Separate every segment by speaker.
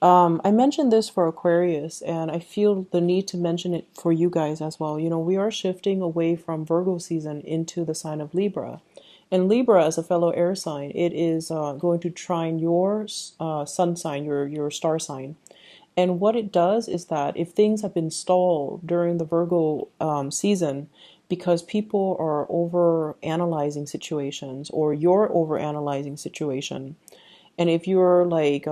Speaker 1: I mentioned this for Aquarius, and I feel the need to mention it for you guys as well. You know, we are shifting away from Virgo season into the sign of Libra. And Libra, as a fellow air sign, it is going to trine your sun sign, your star sign. And what it does is that if things have been stalled during the Virgo season because people are over analyzing situations or you're over analyzing situation, and if you're like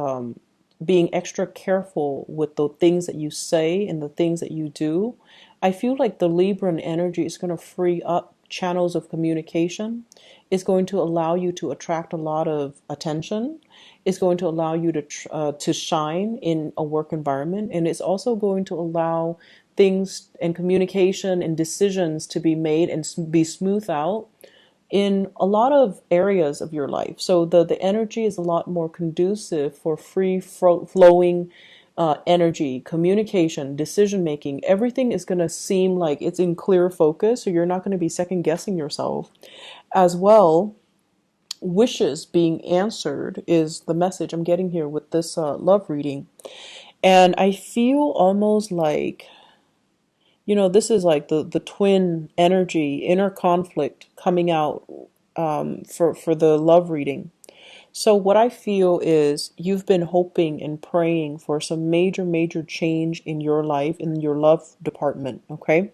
Speaker 1: being extra careful with the things that you say and the things that you do, I feel like the Libran energy is going to free up channels of communication. It's going to allow you to attract a lot of attention. It's going to allow you to shine in a work environment, and it's also going to allow things and communication and decisions to be made and be smoothed out in a lot of areas of your life. So the energy is a lot more conducive for free flowing energy, communication, decision making. Everything is going to seem like it's in clear focus, so you're not going to be second guessing yourself. As well, wishes being answered is the message I'm getting here with this love reading. And I feel almost like, this is like the twin energy, inner conflict coming out for the love reading. So what I feel is you've been hoping and praying for some major, major change in your life, in your love department, okay?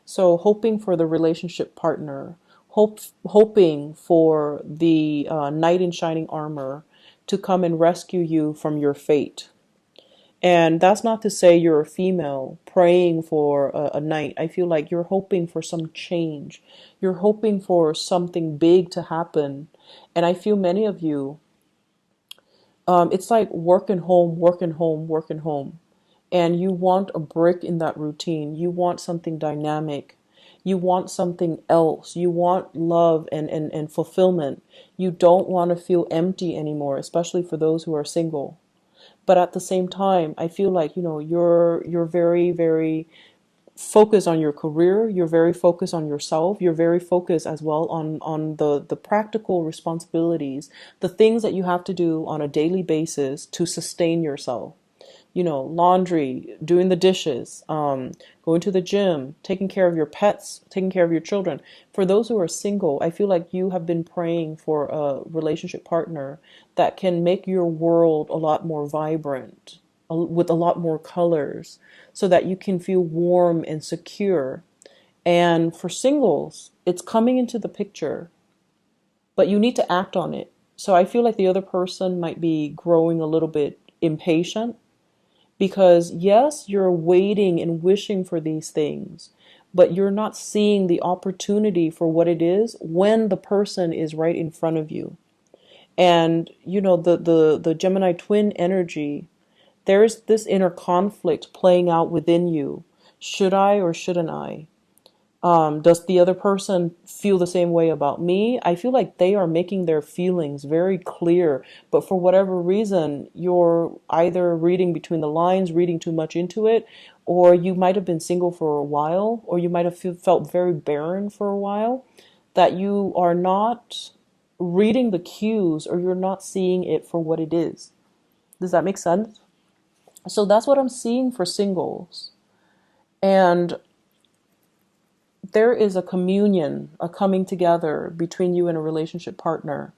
Speaker 1: So hoping for the relationship partner, hoping for the knight in shining armor to come and rescue you from your fate. And that's not to say you're a female praying for a knight. I feel like you're hoping for some change. You're hoping for something big to happen. And I feel many of you, it's like working home, working home, working home. And you want a break in that routine. You want something dynamic. You want something else. You want love and fulfillment. You don't want to feel empty anymore, especially for those who are single. But at the same time, I feel like, you're very, very focused on your career. You're very focused on yourself. You're very focused as well on the practical responsibilities, the things that you have to do on a daily basis to sustain yourself. Laundry, doing the dishes, going to the gym, taking care of your pets, taking care of your children. For those who are single, I feel like you have been praying for a relationship partner that can make your world a lot more vibrant, with a lot more colors, so that you can feel warm and secure. And for singles, it's coming into the picture, but you need to act on it. So I feel like the other person might be growing a little bit impatient because, yes, you're waiting and wishing for these things, but you're not seeing the opportunity for what it is when the person is right in front of you. And, the Gemini twin energy, there's this inner conflict playing out within you. Should I or shouldn't I? Does the other person feel the same way about me? I feel like they are making their feelings very clear, but for whatever reason, you're either reading between the lines, reading too much into it, or you might have been single for a while, or you might have felt very barren for a while, that you are not reading the cues or you're not seeing it for what it is. Does that make sense? So that's what I'm seeing for singles. And there is a communion, a coming together between you and a relationship partner.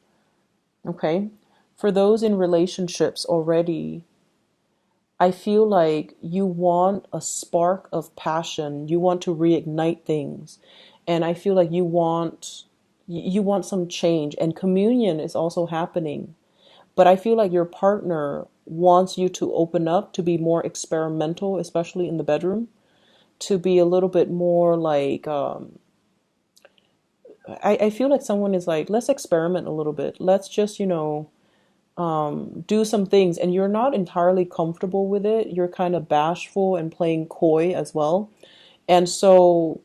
Speaker 1: Okay? For those in relationships already, I feel like you want a spark of passion. You want to reignite things. And I feel like you want some change, and communion is also happening. But I feel like your partner wants you to open up, to be more experimental, especially in the bedroom, to be a little bit more like, I feel like someone is like, let's experiment a little bit. Let's just, do some things. And you're not entirely comfortable with it. You're kind of bashful and playing coy as well. And so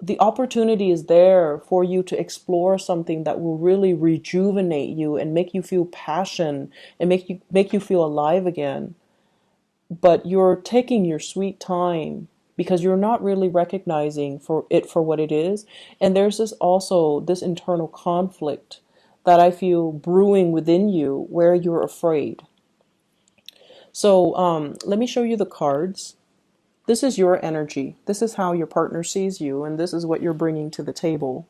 Speaker 1: the opportunity is there for you to explore something that will really rejuvenate you and make you feel passion and make you feel alive again. But you're taking your sweet time because you're not really recognizing for it for what it is. And there's this internal conflict that I feel brewing within you where you're afraid. So let me show you the cards. This is your energy. This is how your partner sees you, and this is what you're bringing to the table.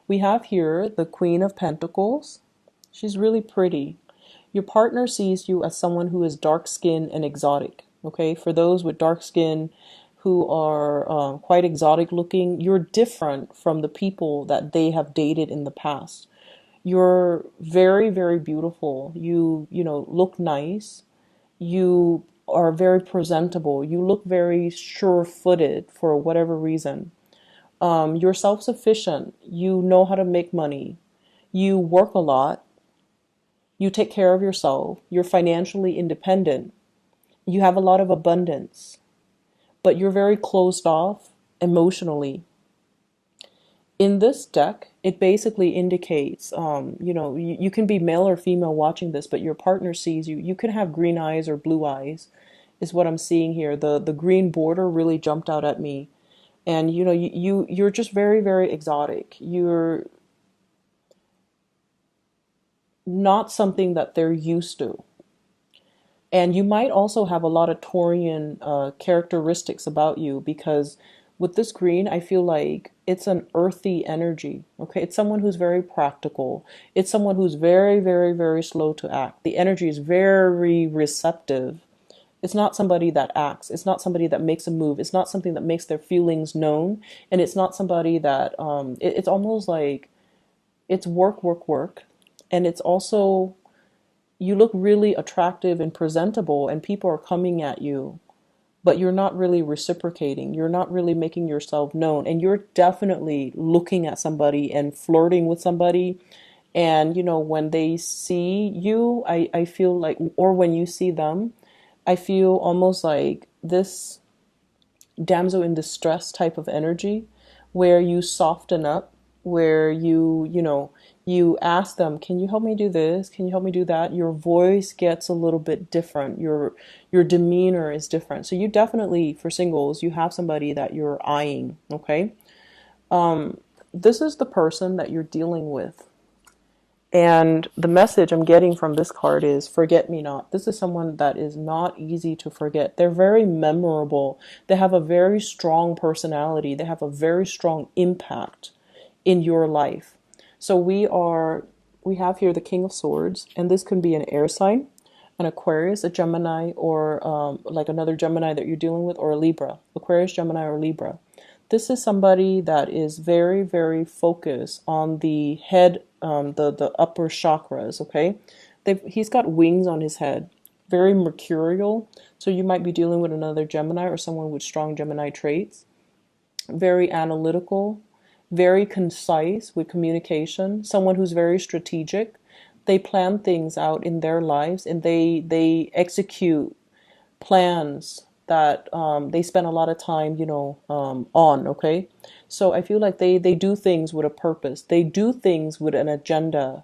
Speaker 1: We have here the Queen of Pentacles. She's really pretty. Your partner sees you as someone who is dark-skinned and exotic. Okay, for those with dark skin who are quite exotic looking, you're different from the people that they have dated in the past. You're very, very beautiful. You look nice. You are very presentable. You look very sure-footed for whatever reason. You're self-sufficient. You know how to make money. You work a lot. You take care of yourself. You're financially independent. You have a lot of abundance, but you're very closed off emotionally. In this deck, it basically indicates, you can be male or female watching this, but your partner sees you. You can have green eyes or blue eyes, is what I'm seeing here. The green border really jumped out at me. And, you're just very, very exotic. You're not something that they're used to. And you might also have a lot of Taurian characteristics about you, because with this green, I feel like it's an earthy energy. Okay, it's someone who's very practical. It's someone who's very, very, very slow to act. The energy is very receptive. It's not somebody that acts. It's not somebody that makes a move. It's not something that makes their feelings known. And it's not somebody that, it's almost like it's work, work, work. And it's also, you look really attractive and presentable, and people are coming at you, but you're not really reciprocating. You're not really making yourself known. And you're definitely looking at somebody and flirting with somebody. And, when they see you, I feel like, or when you see them, I feel almost like this damsel in distress type of energy, where you soften up, where you ask them, can you help me do this? Can you help me do that? Your voice gets a little bit different. Your demeanor is different. So you definitely, for singles, you have somebody that you're eyeing, okay? This is the person that you're dealing with. And the message I'm getting from this card is forget me not. This is someone that is not easy to forget. They're very memorable. They have a very strong personality. They have a very strong impact in your life. So we have here the King of Swords, and this can be an air sign, an Aquarius, a Gemini, or like another Gemini that you're dealing with, or a Libra. Aquarius, Gemini, or Libra. This is somebody that is very, very focused on the head, the upper chakras, okay? He's got wings on his head, very mercurial. So you might be dealing with another Gemini or someone with strong Gemini traits. Very analytical, very concise with communication, someone who's very strategic. They plan things out in their lives, and they execute plans that they spend a lot of time, on, okay? So I feel like they do things with a purpose. They do things with an agenda,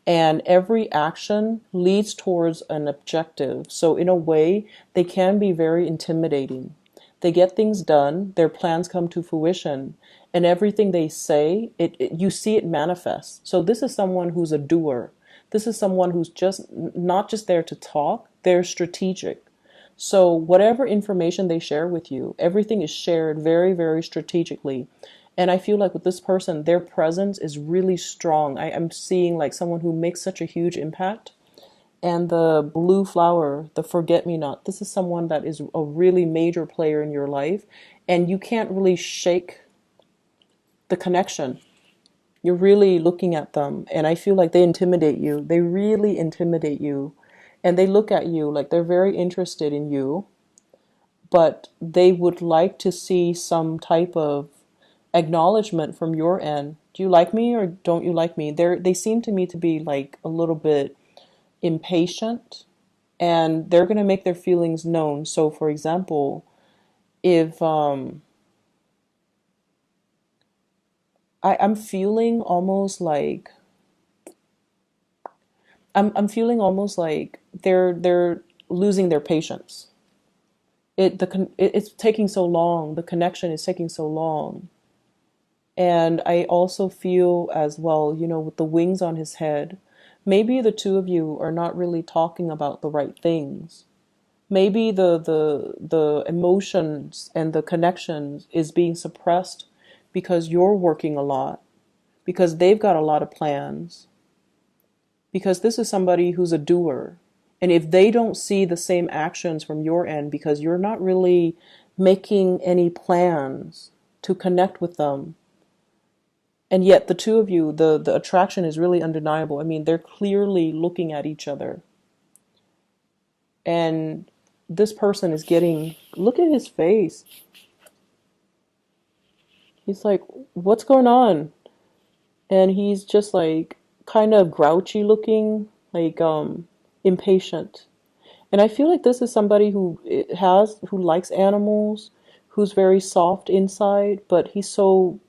Speaker 1: and every action leads towards an objective. So in a way, they can be very intimidating. They get things done, their plans come to fruition, and everything they say, you see it manifest. So this is someone who's a doer. This is someone who's just not just there to talk, they're strategic. So whatever information they share with you, everything is shared very, very strategically. And I feel like with this person, their presence is really strong. I am seeing like someone who makes such a huge impact. And the blue flower, the forget-me-not, this is someone that is a really major player in your life. And you can't really shake the connection. You're really looking at them. And I feel like they intimidate you. They really intimidate you. And they look at you like they're very interested in you, but they would like to see some type of acknowledgement from your end. Do you like me or don't you like me? They seem to me to be like a little bit impatient, and they're going to make their feelings known. So for example, if I'm feeling almost like I'm feeling almost like they're losing their patience. It's taking so long. The connection is taking so long. And I also feel as well, with the wings on his head, maybe the two of you are not really talking about the right things. Maybe the emotions and the connections is being suppressed because you're working a lot, because they've got a lot of plans, because this is somebody who's a doer. And if they don't see the same actions from your end because you're not really making any plans to connect with them, and yet the two of you, the attraction is really undeniable. I mean, they're clearly looking at each other. And this person is getting, look at his face. He's like, what's going on? And he's just like kind of grouchy looking, like impatient. And I feel like this is somebody who likes animals, who's very soft inside, but he's so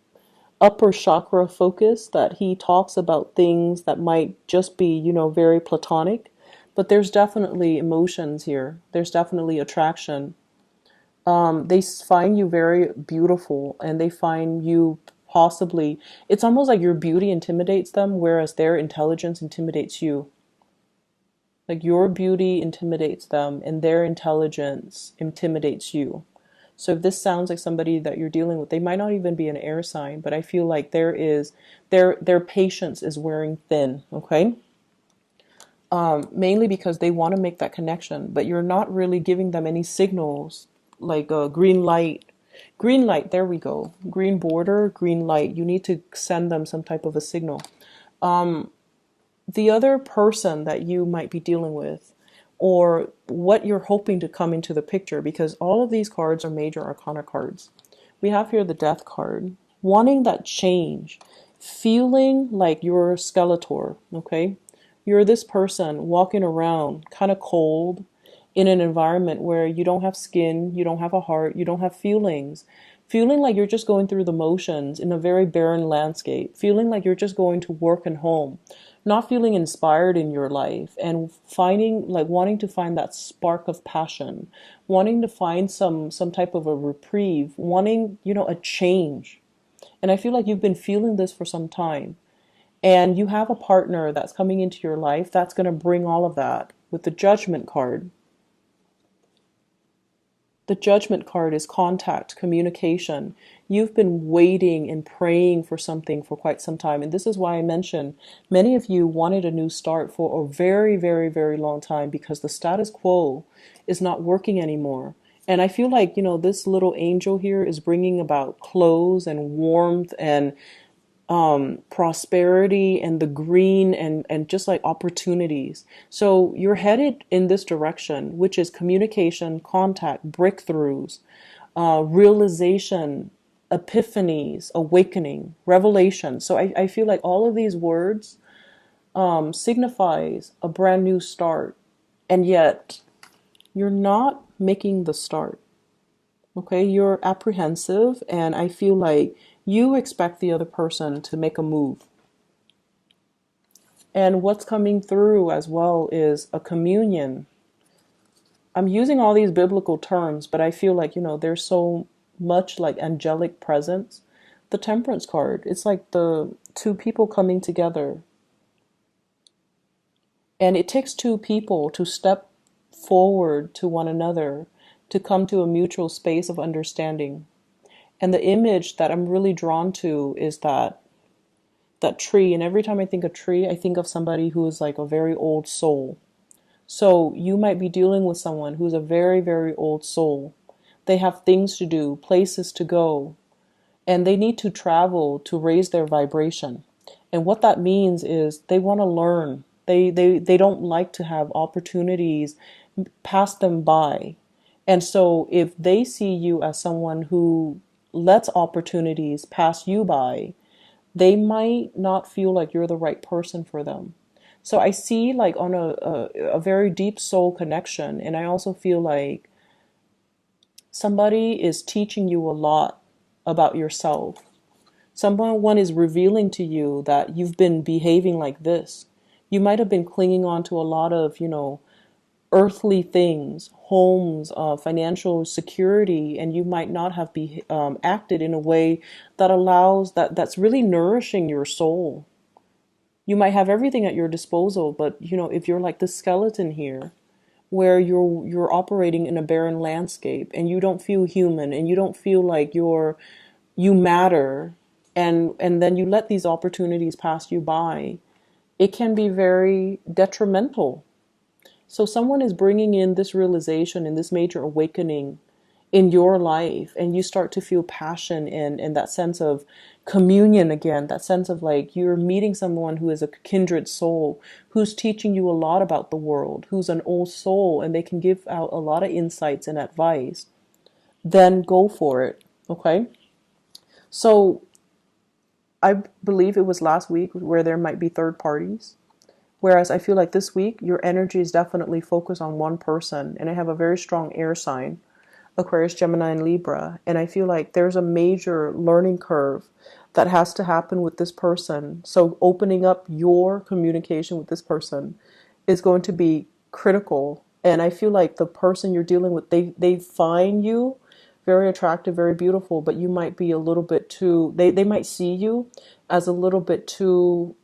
Speaker 1: upper chakra focused that he talks about things that might just be, very platonic. But there's definitely emotions here. There's definitely attraction. They find you very beautiful, and they find you possibly, it's almost like your beauty intimidates them, whereas their intelligence intimidates you. Like your beauty intimidates them and their intelligence intimidates you. So if this sounds like somebody that you're dealing with, they might not even be an air sign, but I feel like their patience is wearing thin, okay? Mainly because they want to make that connection, but you're not really giving them any signals like a green light. Green light, there we go. Green border, green light. You need to send them some type of a signal. The other person that you might be dealing with, or what you're hoping to come into the picture, because all of these cards are major arcana cards. We have here the Death card, wanting that change, feeling like you're a Skeletor, okay? You're this person walking around kind of cold in an environment where you don't have skin, you don't have a heart, you don't have feelings. Feeling like you're just going through the motions in a very barren landscape. Feeling like you're just going to work and home. Not feeling inspired in your life, and finding, like, wanting to find that spark of passion, wanting to find some type of a reprieve, wanting, a change. And I feel like you've been feeling this for some time. And you have a partner that's coming into your life that's going to bring all of that with the Judgment card. The Judgment card is contact, communication. You've been waiting and praying for something for quite some time. And this is why I mentioned many of you wanted a new start for a very, very, very long time, because the status quo is not working anymore. And I feel like, this little angel here is bringing about clothes and warmth and prosperity and the green and just like opportunities. So you're headed in this direction, which is communication, contact, breakthroughs, realization, epiphanies, awakening, revelation. So I feel like all of these words signifies a brand new start, and yet you're not making the start. Okay, you're apprehensive, and I feel like you expect the other person to make a move. And what's coming through as well is a communion. I'm using all these biblical terms, but I feel like, there's so much like angelic presence. The Temperance card, it's like the two people coming together. And it takes two people to step forward to one another to come to a mutual space of understanding. And the image that I'm really drawn to is that tree. And every time I think of tree, I think of somebody who is like a very old soul. So you might be dealing with someone who's a very, very old soul. They have things to do, places to go, and they need to travel to raise their vibration. And what that means is they want to learn. They don't like to have opportunities pass them by. And so if they see you as someone who lets opportunities pass you by, they might not feel like you're the right person for them. So I see like on a very deep soul connection. And I also feel like somebody is teaching you a lot about yourself. Someone is revealing to you that you've been behaving like this. You might have been clinging on to a lot of, earthly things, homes, financial security, and you might not have acted in a way that allows that's really nourishing your soul. You might have everything at your disposal, but if you're like the skeleton here, where you're operating in a barren landscape and you don't feel human and you don't feel like you matter, and then you let these opportunities pass you by, it can be very detrimental. So someone is bringing in this realization and this major awakening in your life, and you start to feel passion and that sense of communion again, that sense of like you're meeting someone who is a kindred soul, who's teaching you a lot about the world, who's an old soul, and they can give out a lot of insights and advice. Then go for it. Okay. So I believe it was last week where there might be third parties. Whereas I feel like this week, your energy is definitely focused on one person. And I have a very strong air sign, Aquarius, Gemini, and Libra. And I feel like there's a major learning curve that has to happen with this person. So opening up your communication with this person is going to be critical. And I feel like the person you're dealing with, they find you very attractive, very beautiful, but you might be a little bit too, they might see you as a little bit too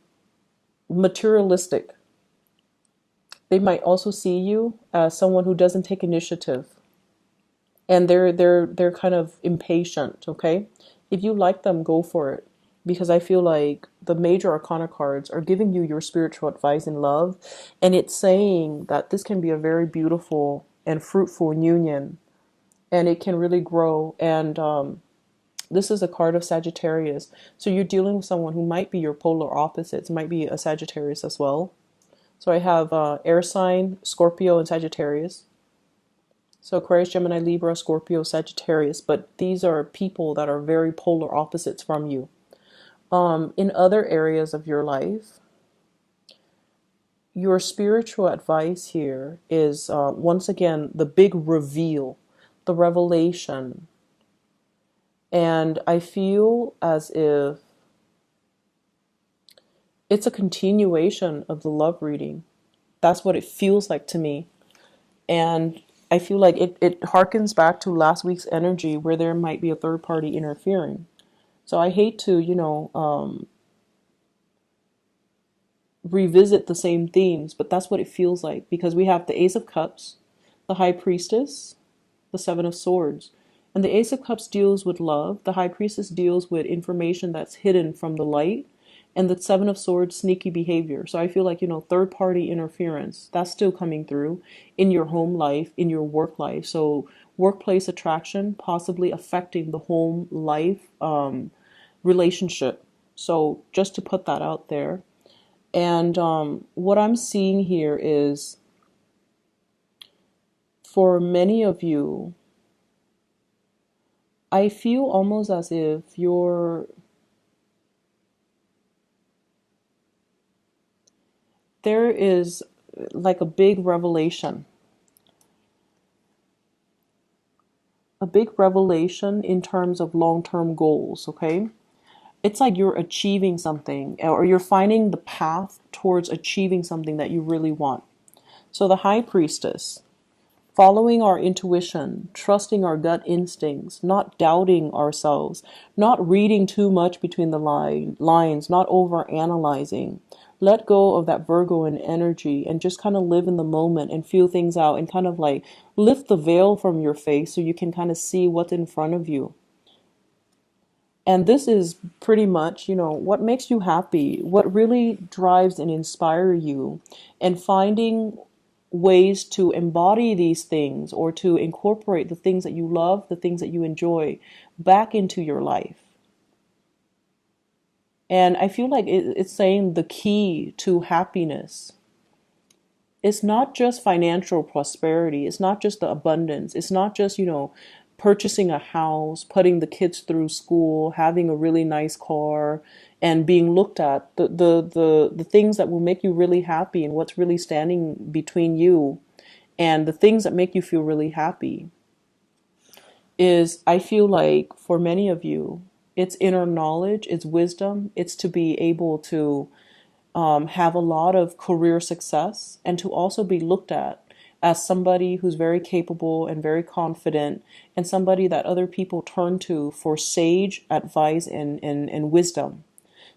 Speaker 1: materialistic. They might also see you as someone who doesn't take initiative, and they're kind of impatient. Okay, if you like them, go for it, because I feel like the major arcana cards are giving you your spiritual advice in love, and it's saying that this can be a very beautiful and fruitful union, and it can really grow. And this is a card of Sagittarius, so you're dealing with someone who might be your polar opposites, might be a Sagittarius as well. So I have air sign, Scorpio, and Sagittarius. So Aquarius, Gemini, Libra, Scorpio, Sagittarius. But these are people that are very polar opposites from you. In other areas of your life, your spiritual advice here is, once again, the big reveal, the revelation. And I feel as if it's a continuation of the love reading. That's what it feels like to me. And I feel like it harkens back to last week's energy where there might be a third party interfering. So I hate to, revisit the same themes, but that's what it feels like, because we have the Ace of Cups, the High Priestess, the Seven of Swords. And the Ace of Cups deals with love. The High Priestess deals with information that's hidden from the light. And the Seven of Swords, sneaky behavior. So I feel like, third party interference, that's still coming through in your home life, in your work life. So workplace attraction possibly affecting the home life relationship. So just to put that out there. And what I'm seeing here is, for many of you, I feel almost as if there is like a big revelation in terms of long-term goals. Okay, it's like you're achieving something, or you're finding the path towards achieving something that you really want. So the High Priestess, following our intuition, trusting our gut instincts, not doubting ourselves, not reading too much between the lines, not over analyzing. Let go of that Virgoan energy and just kind of live in the moment and feel things out, and kind of like lift the veil from your face so you can kind of see what's in front of you. And this is pretty much, what makes you happy, what really drives and inspires you, and finding ways to embody these things, or to incorporate the things that you love, the things that you enjoy, back into your life. And I feel like it's saying the key to happiness, it's not just financial prosperity. It's not just the abundance. It's not just, purchasing a house, putting the kids through school, having a really nice car, and being looked at. The things that will make you really happy, and what's really standing between you and the things that make you feel really happy is, I feel like for many of you, it's inner knowledge, it's wisdom, it's to be able to have a lot of career success, and to also be looked at as somebody who's very capable and very confident, and somebody that other people turn to for sage advice and wisdom.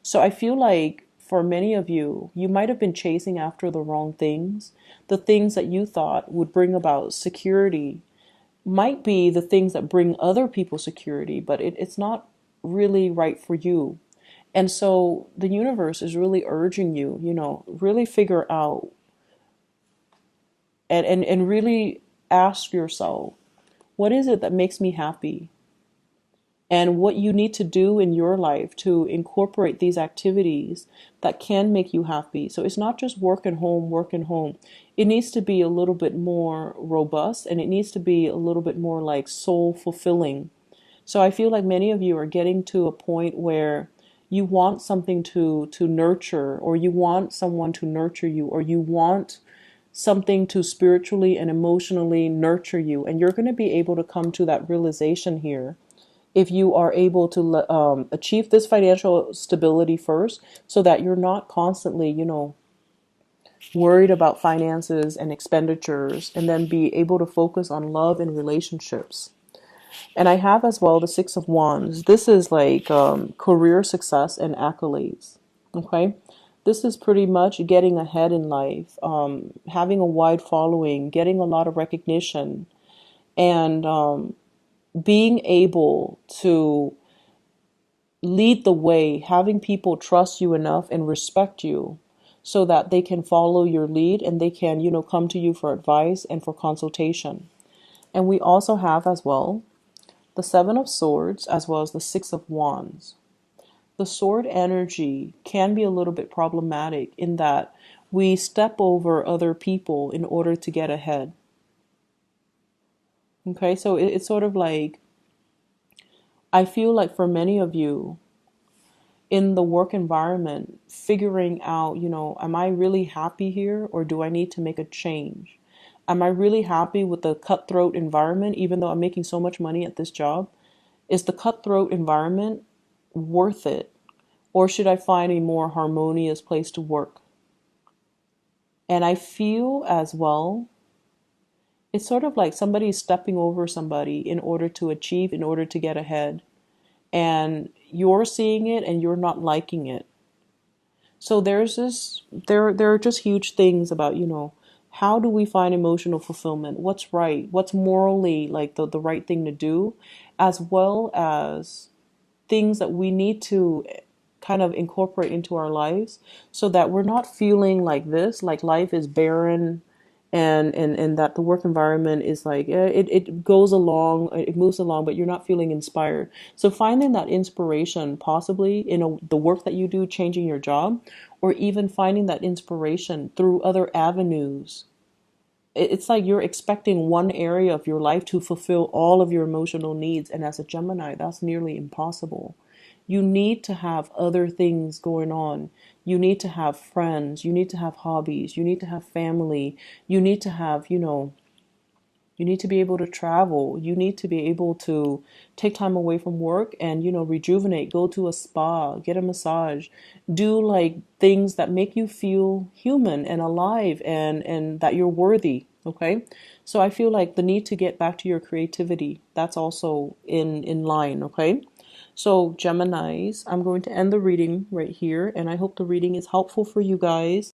Speaker 1: So I feel like for many of you, you might have been chasing after the wrong things. The things that you thought would bring about security might be the things that bring other people security, but it's not really right for you. And so the universe is really urging you, really figure out and really ask yourself, what is it that makes me happy? And what you need to do in your life to incorporate these activities that can make you happy. So it's not just work and home, work and home. It needs to be a little bit more robust, and it needs to be a little bit more like soul fulfilling. So I feel like many of you are getting to a point where you want something to nurture, or you want someone to nurture you, or you want something to spiritually and emotionally nurture you. And you're going to be able to come to that realization here if you are able to achieve this financial stability first, so that you're not constantly, worried about finances and expenditures, and then be able to focus on love and relationships. And I have as well the Six of Wands. This is like career success and accolades. Okay. This is pretty much getting ahead in life, having a wide following, getting a lot of recognition, and being able to lead the way, having people trust you enough and respect you so that they can follow your lead, and they can, come to you for advice and for consultation. And we also have as well the Seven of Swords as well as the Six of Wands. The sword energy can be a little bit problematic in that we step over other people in order to get ahead. Okay, so it's sort of like, I feel like for many of you in the work environment, figuring out, am I really happy here, or do I need to make a change? Am I really happy with the cutthroat environment, even though I'm making so much money at this job? Is the cutthroat environment worth it? Or should I find a more harmonious place to work? And I feel as well, it's sort of like somebody is stepping over somebody in order to achieve, in order to get ahead. And you're seeing it and you're not liking it. So there are just huge things about, how do we find emotional fulfillment? What's right? What's morally like the right thing to do, as well as things that we need to kind of incorporate into our lives so that we're not feeling like this, like life is barren, and that the work environment is like, it goes along, it moves along, but you're not feeling inspired. So finding that inspiration possibly in the work that you do, changing your job, or even finding that inspiration through other avenues. It's like you're expecting one area of your life to fulfill all of your emotional needs. And as a Gemini, that's nearly impossible. You need to have other things going on. You need to have friends. You need to have hobbies. You need to have family. You need to have, you need to be able to travel. You need to be able to take time away from work and, rejuvenate, go to a spa, get a massage, do like things that make you feel human and alive, and that you're worthy. Okay. So I feel like the need to get back to your creativity, that's also in line. Okay. So Geminis, I'm going to end the reading right here, and I hope the reading is helpful for you guys.